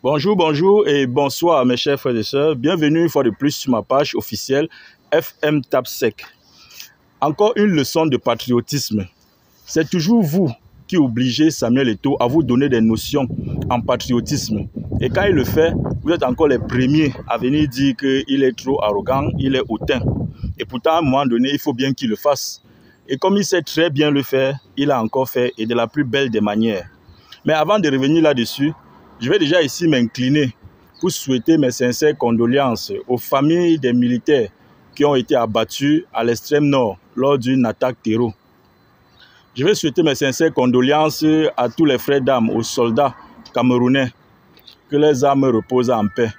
Bonjour, bonjour et bonsoir mes chers frères et sœurs. Bienvenue une fois de plus sur ma page officielle FM TAPSEC. Encore une leçon de patriotisme. C'est toujours vous qui obligez Samuel Eto'o à vous donner des notions en patriotisme. Et quand il le fait, vous êtes encore les premiers à venir dire qu'il est trop arrogant, il est hautain. Et pourtant, à un moment donné, il faut bien qu'il le fasse. Et comme il sait très bien le faire, il a encore fait et de la plus belle des manières. Mais avant de revenir là-dessus, je vais déjà ici m'incliner pour souhaiter mes sincères condoléances aux familles des militaires qui ont été abattus à l'extrême nord lors d'une attaque terror. Je vais souhaiter mes sincères condoléances à tous les frères d'armes, aux soldats camerounais, que les âmes reposent en paix.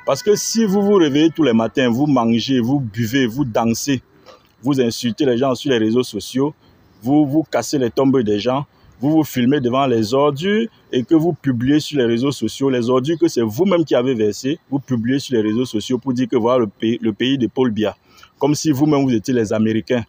Parce que si vous vous réveillez tous les matins, vous mangez, vous buvez, vous dansez, vous insultez les gens sur les réseaux sociaux, vous cassez les tombes des gens, vous vous filmez devant les ordures et que vous publiez sur les réseaux sociaux, les ordures que c'est vous-même qui avez versées, vous publiez sur les réseaux sociaux pour dire que voilà le pays de Paul Biya, comme si vous-même vous étiez les Américains.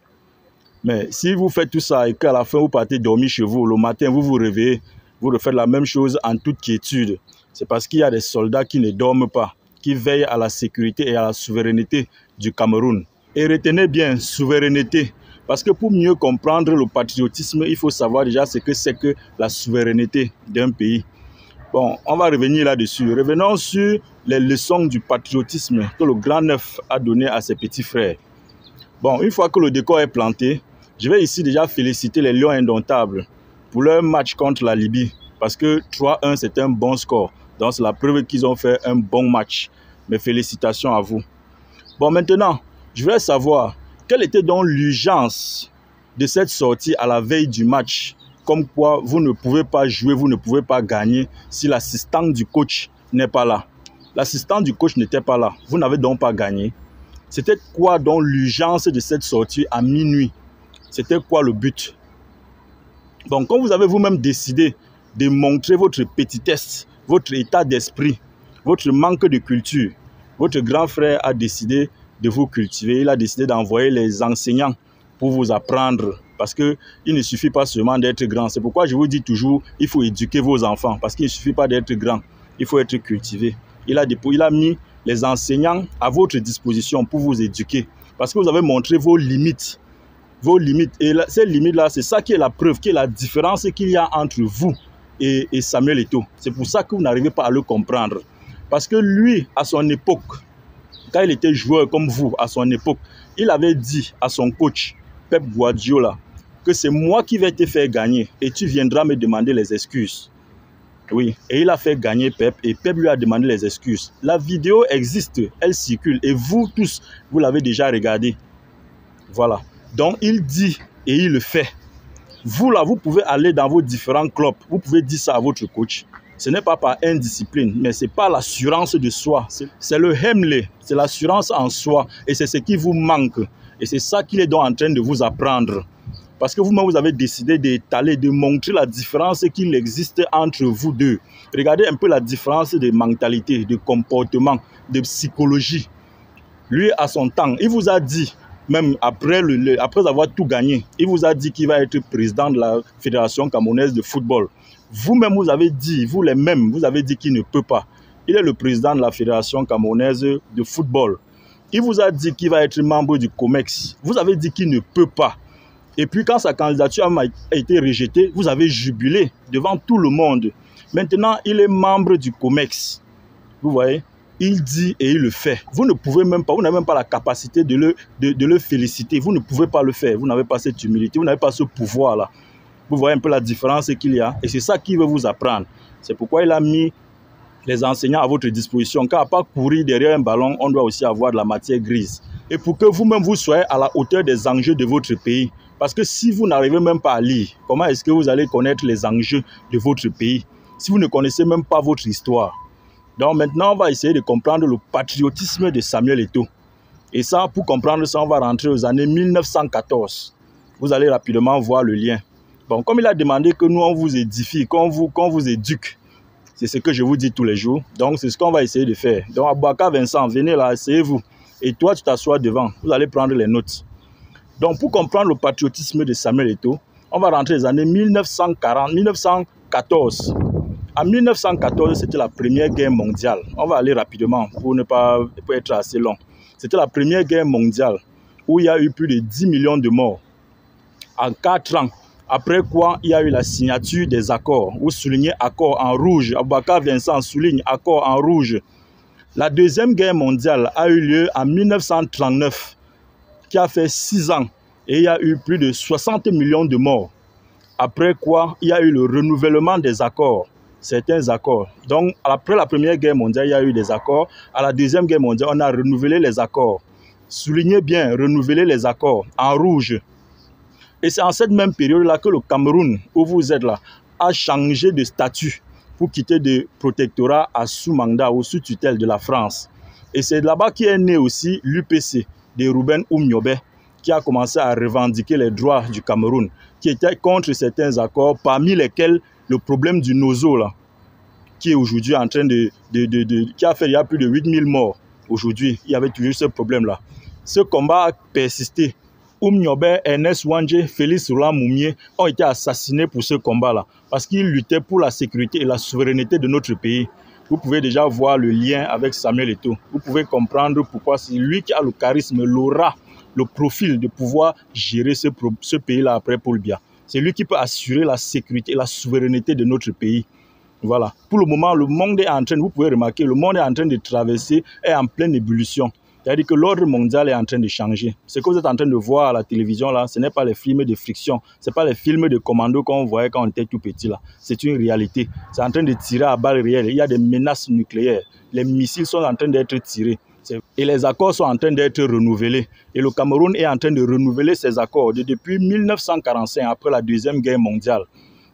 Mais si vous faites tout ça et qu'à la fin vous partez dormir chez vous, le matin vous vous réveillez, vous refaites la même chose en toute quiétude. C'est parce qu'il y a des soldats qui ne dorment pas, qui veillent à la sécurité et à la souveraineté du Cameroun. Et retenez bien, souveraineté. Parce que pour mieux comprendre le patriotisme, il faut savoir déjà ce que c'est que la souveraineté d'un pays. Bon, on va revenir là-dessus. Revenons sur les leçons du patriotisme que le Grand Neuf a donné à ses petits frères. Bon, une fois que le décor est planté, je vais ici déjà féliciter les Lions Indomptables pour leur match contre la Libye. Parce que 3-1, c'est un bon score. Donc, c'est la preuve qu'ils ont fait un bon match. Mes félicitations à vous. Bon, maintenant, je voudrais savoir quelle était donc l'urgence de cette sortie à la veille du match. Comme quoi, vous ne pouvez pas jouer, vous ne pouvez pas gagner si l'assistant du coach n'est pas là. L'assistant du coach n'était pas là. Vous n'avez donc pas gagné. C'était quoi donc l'urgence de cette sortie à minuit? C'était quoi le but? Bon, quand vous avez vous-même décidé de montrer votre petitesse, votre état d'esprit, votre manque de culture, votre grand frère a décidé de vous cultiver. Il a décidé d'envoyer les enseignants pour vous apprendre. Parce qu'il ne suffit pas seulement d'être grand. C'est pourquoi je vous dis toujours, il faut éduquer vos enfants. Parce qu'il ne suffit pas d'être grand, il faut être cultivé. Il a mis les enseignants à votre disposition pour vous éduquer. Parce que vous avez montré vos limites. Vos limites. Et ces limites-là, c'est ça qui est la preuve, qui est la différence qu'il y a entre vous et Samuel Eto'o. C'est pour ça que vous n'arrivez pas à le comprendre. Parce que lui, à son époque, quand il était joueur comme vous, à son époque, il avait dit à son coach, Pep Guardiola, que c'est moi qui vais te faire gagner et tu viendras me demander les excuses. Oui, et il a fait gagner Pep et Pep lui a demandé les excuses. La vidéo existe, elle circule et vous tous, vous l'avez déjà regardée. Voilà. Donc il dit et il le fait. Vous là, vous pouvez aller dans vos différents clubs, vous pouvez dire ça à votre coach. Ce n'est pas par indiscipline, mais c'est pas l'assurance de soi. C'est le hemley, c'est l'assurance en soi. Et c'est ce qui vous manque. Et c'est ça qu'il est donc en train de vous apprendre. Parce que vous-même, vous avez décidé d'étaler, de montrer la différence qu'il existe entre vous deux. Regardez un peu la différence de mentalité, de comportement, de psychologie. Lui, à son temps, il vous a dit, même après avoir tout gagné, il vous a dit qu'il va être président de la Fédération camerounaise de football. Vous-même, vous avez dit, vous les mêmes, vous avez dit qu'il ne peut pas. Il est le président de la Fédération camerounaise de football. Il vous a dit qu'il va être membre du COMEX. Vous avez dit qu'il ne peut pas. Et puis quand sa candidature a été rejetée, vous avez jubilé devant tout le monde. Maintenant, il est membre du COMEX. Vous voyez? Il dit et il le fait. Vous ne pouvez même pas, vous n'avez même pas la capacité de le féliciter. Vous ne pouvez pas le faire. Vous n'avez pas cette humilité, vous n'avez pas ce pouvoir-là. Vous voyez un peu la différence qu'il y a. Et c'est ça qu'il veut vous apprendre. C'est pourquoi il a mis les enseignants à votre disposition. Car à part courir derrière un ballon, on doit aussi avoir de la matière grise. Et pour que vous-même vous soyez à la hauteur des enjeux de votre pays. Parce que si vous n'arrivez même pas à lire, comment est-ce que vous allez connaître les enjeux de votre pays si vous ne connaissez même pas votre histoire? Donc maintenant, on va essayer de comprendre le patriotisme de Samuel Eto'o. Et ça, pour comprendre ça, on va rentrer aux années 1914. Vous allez rapidement voir le lien. Bon, comme il a demandé que nous, on vous édifie, qu'on vous éduque, c'est ce que je vous dis tous les jours. Donc, c'est ce qu'on va essayer de faire. Donc, Abouaka Vincent, venez là, asseyez-vous. Et toi, tu t'assois devant. Vous allez prendre les notes. Donc, pour comprendre le patriotisme de Samuel Eto'o, on va rentrer les années 1914. En 1914, c'était la première guerre mondiale. On va aller rapidement pour être assez long. C'était la première guerre mondiale où il y a eu plus de 10 millions de morts en 4 ans. Après quoi, il y a eu la signature des accords. Vous soulignez accord en rouge. Aboubakar Vincent souligne accord en rouge. La deuxième guerre mondiale a eu lieu en 1939, qui a fait 6 ans. Et il y a eu plus de 60 millions de morts. Après quoi, il y a eu le renouvellement des accords. Certains accords. Donc, après la première guerre mondiale, il y a eu des accords. À la deuxième guerre mondiale, on a renouvelé les accords. Soulignez bien, renouveler les accords en rouge. Et c'est en cette même période-là que le Cameroun, où vous êtes là, a changé de statut pour quitter de protectorat à sous-mandat ou sous-tutelle de la France. Et c'est là-bas qu'est né aussi l'UPC de Ruben Oumniobé, qui a commencé à revendiquer les droits du Cameroun, qui était contre certains accords, parmi lesquels le problème du Nozo, là, qui est aujourd'hui en train qui a fait il y a plus de 8000 morts. Aujourd'hui, il y avait toujours ce problème-là. Ce combat a persisté. Oumniobé, Ernest Wandje, Félix Roland Moumié ont été assassinés pour ce combat-là, parce qu'ils luttaient pour la sécurité et la souveraineté de notre pays. Vous pouvez déjà voir le lien avec Samuel Eto'o. Vous pouvez comprendre pourquoi c'est lui qui a le charisme, l'aura, le profil de pouvoir gérer ce pays-là après Paul Biya. C'est lui qui peut assurer la sécurité et la souveraineté de notre pays. Voilà. Pour le moment, le monde est en train, vous pouvez remarquer, le monde est en train de traverser, est en pleine ébullition. C'est-à-dire que l'ordre mondial est en train de changer. Ce que vous êtes en train de voir à la télévision, là, ce n'est pas les films de friction, ce n'est pas les films de commando qu'on voyait quand on était tout petit. Là. C'est une réalité. C'est en train de tirer à balles réelles. Il y a des menaces nucléaires. Les missiles sont en train d'être tirés. Et les accords sont en train d'être renouvelés. Et le Cameroun est en train de renouveler ses accords depuis 1945, après la Deuxième Guerre mondiale.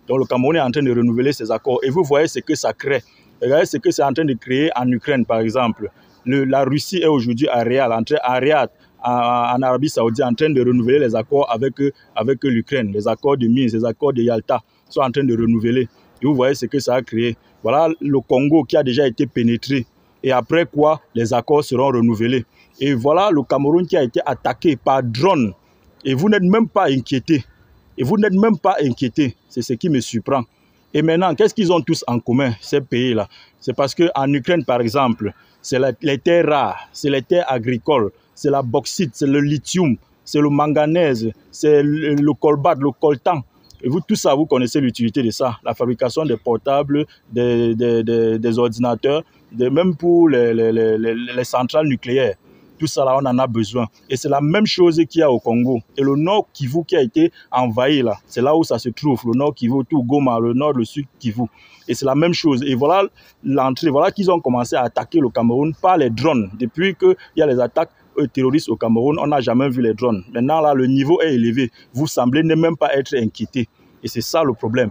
Donc le Cameroun est en train de renouveler ses accords. Et vous voyez ce que ça crée. Regardez ce que c'est en train de créer en Ukraine, par exemple. La Russie est aujourd'hui à Riyad, en Arabie Saoudite, en train de renouveler les accords avec l'Ukraine. Les accords de Minsk, les accords de Yalta sont en train de renouveler. Et vous voyez ce que ça a créé. Voilà le Congo qui a déjà été pénétré. Et après quoi, les accords seront renouvelés. Et voilà le Cameroun qui a été attaqué par drone. Et vous n'êtes même pas inquiétés. Et vous n'êtes même pas inquiétés. C'est ce qui me surprend. Et maintenant, qu'est-ce qu'ils ont tous en commun, ces pays-là? C'est parce qu'en Ukraine, par exemple, c'est les terres rares, c'est les terres agricoles, c'est la bauxite, c'est le lithium, c'est le manganèse, c'est le colbate, le coltan. Et vous, tout ça, vous connaissez l'utilité de ça. La fabrication des portables, des ordinateurs, même pour les centrales nucléaires. Tout ça, là, on en a besoin. Et c'est la même chose qu'il y a au Congo. Et le nord Kivu qui a été envahi, là, c'est là où ça se trouve. Le nord Kivu, tout Goma, le nord, le sud Kivu. Et c'est la même chose. Et voilà l'entrée. Voilà qu'ils ont commencé à attaquer le Cameroun par les drones. Depuis qu'il y a les attaques terroristes au Cameroun, on n'a jamais vu les drones. Maintenant, là, le niveau est élevé. Vous semblez ne même pas être inquiété. Et c'est ça le problème.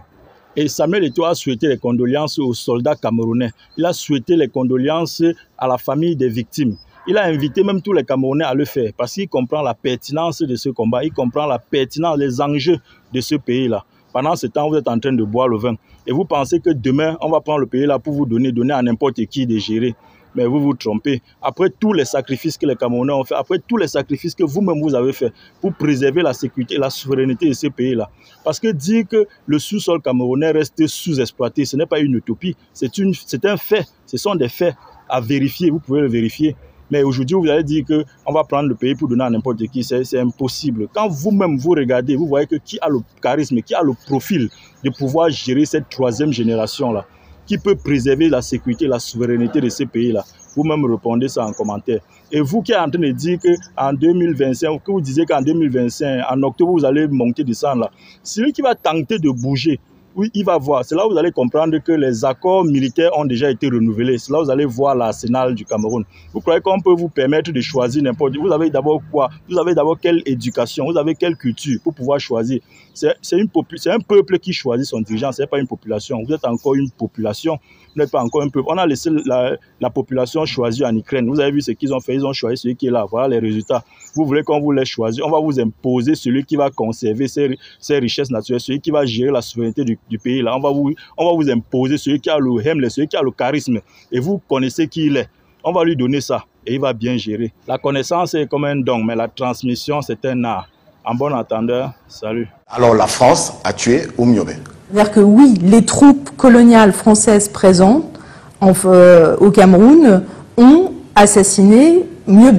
Et Samuel Eto'o a souhaité les condoléances aux soldats camerounais. Il a souhaité les condoléances à la famille des victimes. Il a invité même tous les Camerounais à le faire parce qu'il comprend la pertinence de ce combat, il comprend la pertinence, les enjeux de ce pays-là. Pendant ce temps, vous êtes en train de boire le vin. Et vous pensez que demain, on va prendre le pays-là pour vous donner à n'importe qui de gérer. Mais vous vous trompez. Après tous les sacrifices que les Camerounais ont fait, après tous les sacrifices que vous-même vous avez fait pour préserver la sécurité et la souveraineté de ce pays-là. Parce que dire que le sous-sol camerounais reste sous-exploité, ce n'est pas une utopie. C'est un fait. Ce sont des faits à vérifier. Vous pouvez le vérifier. Mais aujourd'hui, vous allez dire qu'on va prendre le pays pour donner à n'importe qui. C'est impossible. Quand vous-même vous regardez, vous voyez que qui a le charisme, qui a le profil de pouvoir gérer cette troisième génération-là, qui peut préserver la sécurité et la souveraineté de ces pays-là. Vous-même répondez ça en commentaire. Et vous qui êtes en train de dire qu'en 2025, que vous disiez qu'en 2025, en octobre, vous allez monter, descendre là, celui qui va tenter de bouger, oui, il va voir. C'est là où vous allez comprendre que les accords militaires ont déjà été renouvelés. C'est là où vous allez voir l'arsenal du Cameroun. Vous croyez qu'on peut vous permettre de choisir n'importe quoi? Vous avez d'abord quoi? Vous avez d'abord quelle éducation? Vous avez quelle culture pour pouvoir choisir? C'est un peuple qui choisit son dirigeant, ce n'est pas une population. Vous êtes encore une population, vous n'êtes pas encore un peuple. On a laissé la population choisir en Ukraine. Vous avez vu ce qu'ils ont fait, ils ont choisi celui qui est là. Voilà les résultats. Vous voulez qu'on vous laisse choisir? On va vous imposer celui qui va conserver ses richesses naturelles, celui qui va gérer la souveraineté du pays. Là. On va vous imposer celui qui a le hemle, celui qui a le charisme. Et vous connaissez qui il est. On va lui donner ça et il va bien gérer. La connaissance est comme un don, mais la transmission, c'est un art. En bon entendeur, salut. Alors la France a tué Oumniobé. C'est-à-dire que oui, les troupes coloniales françaises présentes au Cameroun ont assassiné mieux